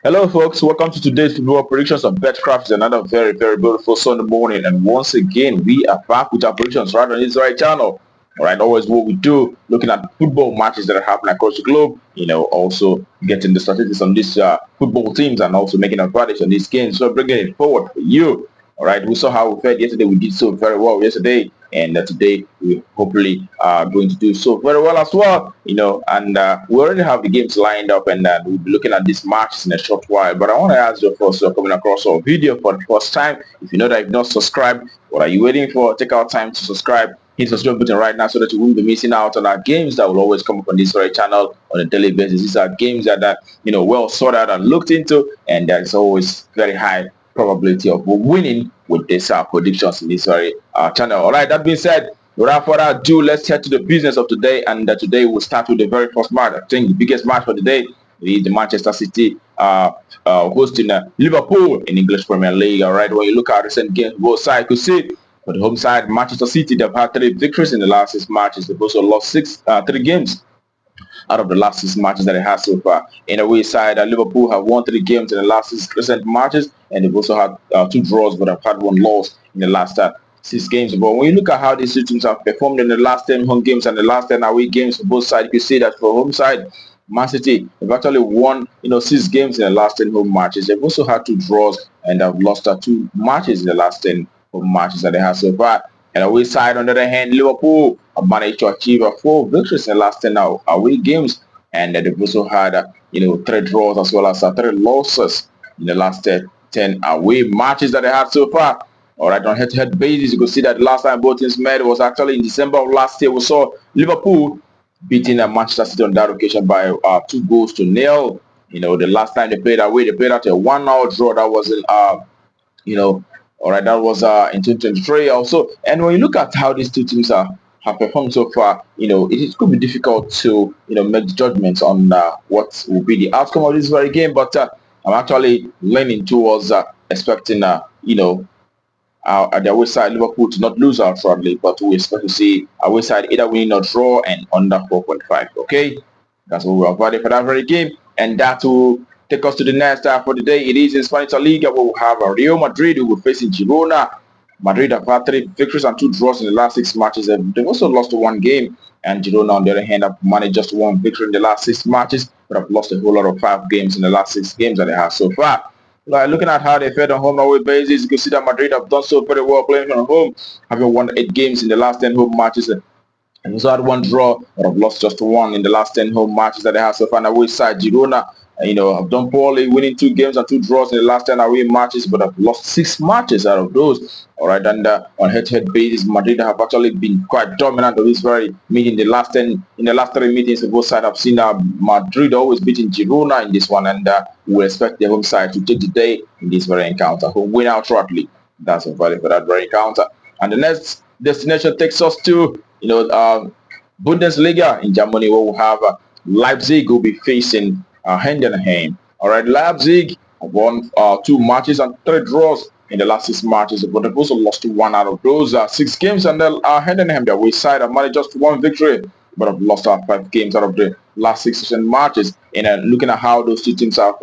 Hello, folks. Welcome to today's football predictions of Betcraft. It's another very beautiful Sunday morning, and once again, we are back with our predictions right on this right channel. All right, always what we do, looking at football matches that are happening across the globe. Also getting the statistics on these football teams and also making a prediction on these games. So bringing it forward for you. All right, we saw how we fared yesterday. We did so very well yesterday, and today we hopefully are going to do so very well as well. And we already have the games lined up, and we'll be looking at these matches in a short while. But I want to ask you first, you're coming across our video for the first time. If you know that you've not subscribed, what are you waiting for? Take out time to subscribe. Hit the subscribe button right now so that you won't be missing out on our games that will always come up on this very channel on a daily basis. These are games that are well sorted out and looked into, and there's always very high probability of winning with this predictions in this very channel. All right, that being said, without further ado, let's head to the business of today. And today we'll start with the very first match. I think the biggest match for the day is the Manchester City hosting Liverpool in English Premier League. All right, when you look at recent games, both sides could see. For the home side, Manchester City, they've had 3 victories in the last 6 matches. They've also lost 3 games out of the last 6 matches that they had so far. In the away side, Liverpool have won 3 games in the last 6 recent matches, and they've also had 2 draws, but have had 1 loss in the last 6 games. But when you look at how these 2 teams have performed in the last 10 home games and the last 10 away games for both sides, you can see that for home side, Man City have actually won 6 games in the last 10 home matches. They've also had 2 draws and have lost 2 matches in the last 10 home matches that they have so far. And away side, on the other hand, Liverpool have managed to achieve 4 victories in the last 10 away games, and they've also had 3 draws as well as 3 losses in the last 10 away matches that they have so far. All right, on head-to-head basis, you can see that the last time both teams met was actually in December of last year. We saw Liverpool beating Manchester City on that occasion by 2-0. The last time they played away, they played out a 1-0 draw. That was in all right, that was in 2023 also. And when you look at how these 2 teams have performed so far, it could be difficult to make judgments on what will be the outcome of this very game. But I'm actually leaning towards expecting at the away side Liverpool to not lose outrightly, but we expect to see away side either winning or draw and under 4.5. Okay, that's what we're avoiding for that very game, and that will take us to the next for the day. It is in Spanish Liga where we have Real Madrid who will face Girona. Madrid have had 3 victories and 2 draws in the last 6 matches. They've also lost 1 game, and Girona, on the other hand, have managed just 1 victory in the last 6 matches, but have lost a whole lot of 5 games in the last 6 games that they have so far. Looking at how they fared on home and away basis, you can see that Madrid have done so very well playing on home, having won 8 games in the last 10 home matches. And also had 1 draw, but have lost just 1 in the last 10 home matches that they have so far. On the away side, Girona, have done poorly, winning 2 games and 2 draws in the last 10 away matches, but have lost 6 matches out of those. All right, and on head-to-head basis, Madrid have actually been quite dominant of this very meeting. In the last 3 meetings, both sides have seen Madrid always beating Girona in this one, and we expect the home side to take the day in this very encounter, who win out shortly. That's a value for that very encounter. And the next destination takes us to Bundesliga in Germany, where we have Leipzig will be facing Heidenheim. All right, Leipzig have won 2 matches and 3 draws in the last 6 matches, but they've also lost 1 out of those 6 games. And Heidenheim, their way side, have managed just 1 victory, but have lost 5 games out of the last 6 matches. And looking at how those 2 teams have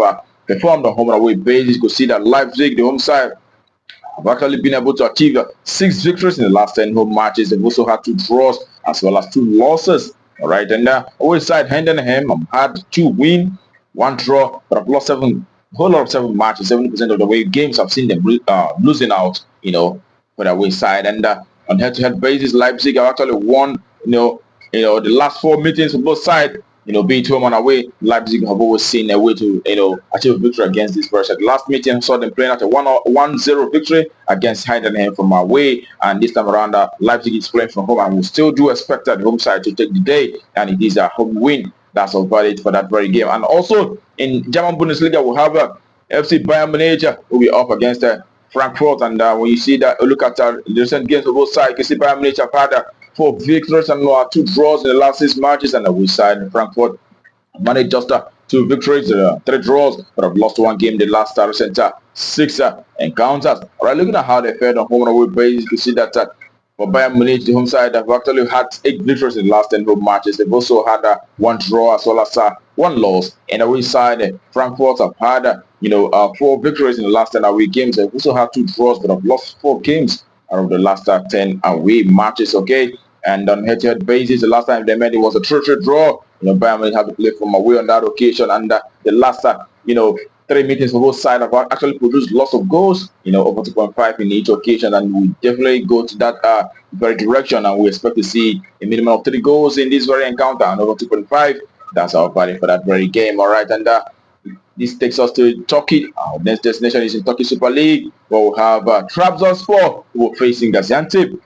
performed on home and away basis, you can see that Leipzig, the home side, have actually been able to achieve 6 victories in the last 10 home matches. They've also had 2 draws as well as 2 losses. All right, and away side Heidenheim had 2 wins, 1 draw, but have lost 7 matches. 70% of the way games I've seen them losing out, for the away side. And on head-to-head basis, Leipzig have actually won, the last 4 meetings for both sides. Being home and away, Leipzig have always seen a way to, achieve a victory against this person. Last meeting, I saw them playing at a 1-0 victory against Heidenheim from away, and this time around, Leipzig is playing from home, and we still do expect that home side to take the day, and it is a home win. That's all valid for that very game. And also in German Bundesliga, we have FC Bayern Munich will be up against Frankfurt, and when you see that, look at the recent games of both sides, you can see Bayern Munich have had 4 victories and 2 draws in the last 6 matches, and we side Frankfurt managed just 2 victories, 3 draws, but have lost 1 game in the last recent 6 encounters. All right, looking at how they fared on home and away basis, you can see that For Bayern Munich, the home side have actually had 8 victories in the last 10 home matches. They've also had one draw as well as one loss. And away side, Frankfurt have had 4 victories in the last 10 away games. They've also had 2 draws, but have lost 4 games out of the last 10 away matches. Okay, and on head-to-head basis, the last time they met, it was a 3-3 draw. Bayern Munich had to play from away on that occasion, and the last 3 meetings for both sides have actually produced lots of goals, over 2.5 in each occasion, and we definitely go to that very direction, and we expect to see a minimum of 3 goals in this very encounter, and over 2.5. That's our value for that very game. All right, and this takes us to Turkey. Our next destination is in Turkey Super League, where we have Trabzonspor, who are facing Gaziantep.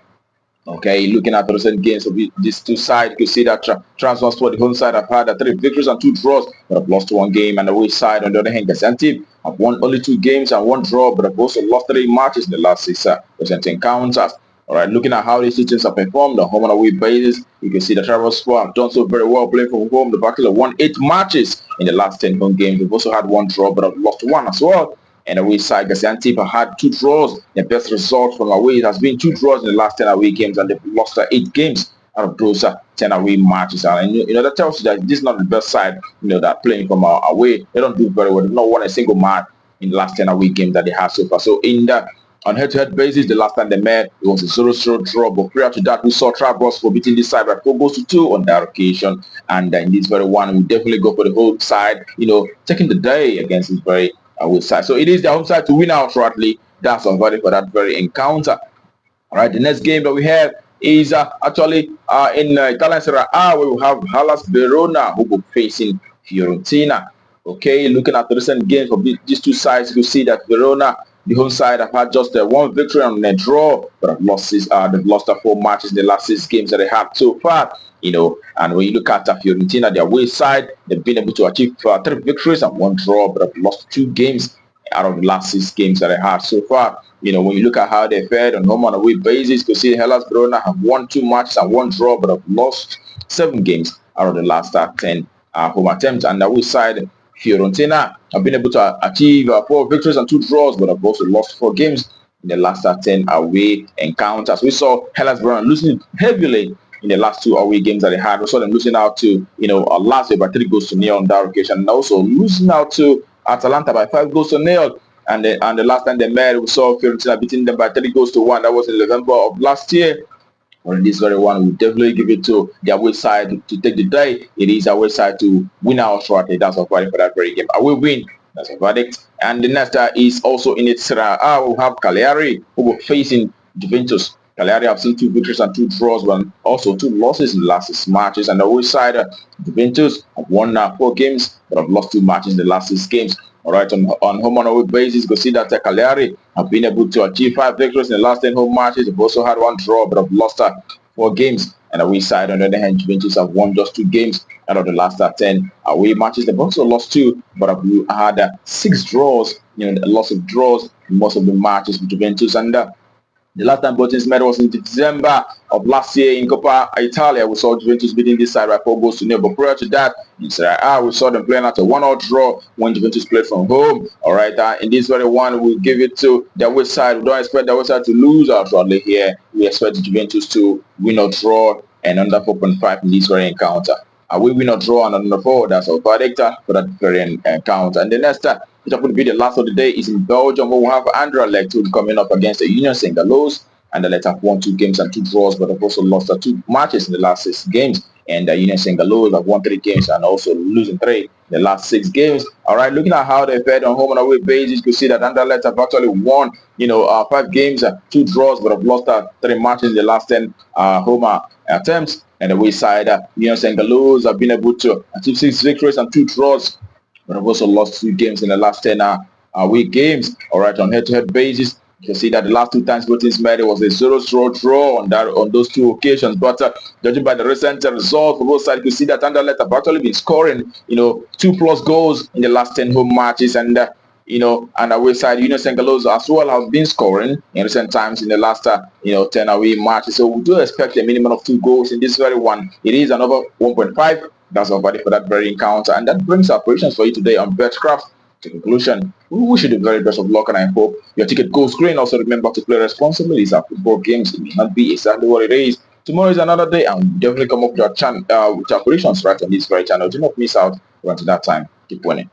Okay, looking at the recent games of these two sides, you can see that Trabzonspor, the home side, have had 3 victories and 2 draws, but have lost 1 game. And the away side, on the other hand, Gaziantep have won only 2 games and 1 draw, but have also lost 3 matches in the last 6 recent encounters. All right, looking at how these two teams have performed on home and away basis, you can see that Trabzonspor have done so very well playing from home. They've actually won 8 matches in the last 10 home games. They've also had 1 draw, but have lost 1 as well. And away side, Gaziantep have had 2 draws. The best result from away has been 2 draws in the last 10 away games, and they've lost 8 games out of those 10 away matches. And that tells you that this is not the best side, that playing from away. They don't do very well. They've not won a single match in the last 10 away games that they have so far. So on head-to-head basis, the last time they met, it was a 0-0 draw. But prior to that, we saw Trabzonspor beating this side by 4-2 on that occasion. And in this very one, we definitely go for the home side, taking the day against this very away side. So it is the home side to win outrightly. That's our value for that very encounter. All right, the next game that we have is actually in Italian Serie A, where we have Hellas Verona, who will be facing Fiorentina. Okay, looking at the recent games of these two sides, you see that Verona, the home side, have had just 1 victory and a draw, but have lost they've lost 4 matches in the last 6 games that they have so far. And when you look at Fiorentina, their away side, they've been able to achieve 3 victories and 1 draw, but have lost 2 games out of the last 6 games that they had so far. When you look at how they fared on home and away basis, you see Hellas Verona have won 2 matches and 1 draw, but have lost 7 games out of the last 10 home attempts. And the away side, Fiorentina have been able to achieve 4 victories and 2 draws, but have also lost 4 games in the last 10 away encounters. We saw Hellas Verona losing heavily in the last 2 away games that they had. We saw them losing out to, Lazio by 3-0 on that occasion, and also losing out to Atalanta by 5-0. And the last time they met, we saw Fiorentina beating them by 3-1. That was in November of last year. Well, in this very one, we definitely give it to the away side to take the day. It is away side to win outrightly. That's our verdict for that very game. Away win. That's our verdict. And the next is also in its Serie A. We have Cagliari, who will facing Juventus. Cagliari have seen 2 victories and 2 draws, but also 2 losses in the last 6 matches. And the away side, Juventus have won 4 games, but have lost 2 matches in the last 6 games. All right, on home and away basis, you can see that Cagliari have been able to achieve 5 victories in the last 10 home matches. They've also had 1 draw, but have lost 4 games. And away side, on the other hand, Juventus have won just 2 games out of the last 10 away matches. They've also lost 2, but have had 6 draws. A loss of draws in most of the matches with Juventus. And the last time both teams met was in December of last year in Coppa Italia. We saw Juventus beating this side by 4-0. But prior to that, in Serie A, we saw them playing out a 1-1 draw when Juventus played from home. All right, in this very one, we give it to the away side. We don't expect the away side to lose outrightly here. We expect Juventus to win or draw and under 4.5 in this very encounter. We win or draw and under 4. That's our verdict for that very encounter. And the next which will be the last of the day, is in Belgium, where we have Anderlecht, who will be coming up against the Union Saint-Gilloise. Anderlecht have won 2 games and 2 draws, but have also lost 2 matches in the last 6 games. And the Union Saint-Gilloise have won 3 games and also losing 3 in the last 6 games. All right, looking at how they fared on home and away basis, you can see that Anderlecht have actually won, 5 games, 2 draws, but have lost 3 matches in the last 10 home attempts. And the away side, Union Saint-Gilloise have been able to achieve 6 victories and 2 draws, but have also lost 2 games in the last 10 away games. All right, on head-to-head basis, you can see that the last 2 times both teams met, it was a 0-0 draw on those 2 occasions. But judging by the recent result for both sides, you can see that Anderlecht have actually been scoring, 2+ goals in the last 10 home matches, and and away side, Union Saint-Gilloise as well have been scoring in recent times in the last 10 away matches. So we do expect a minimum of 2 goals in this very one. It is another 1.5. That's our value for that very encounter. And that brings our predictions for you today on BetCraft. To conclusion, we wish you the very best of luck and I hope your ticket goes green. Also remember to play responsibly. These are football games. It may not be exactly what it is. Tomorrow is another day and we'll definitely come up with our predictions right on this very channel. Do not miss out until that time. Keep winning.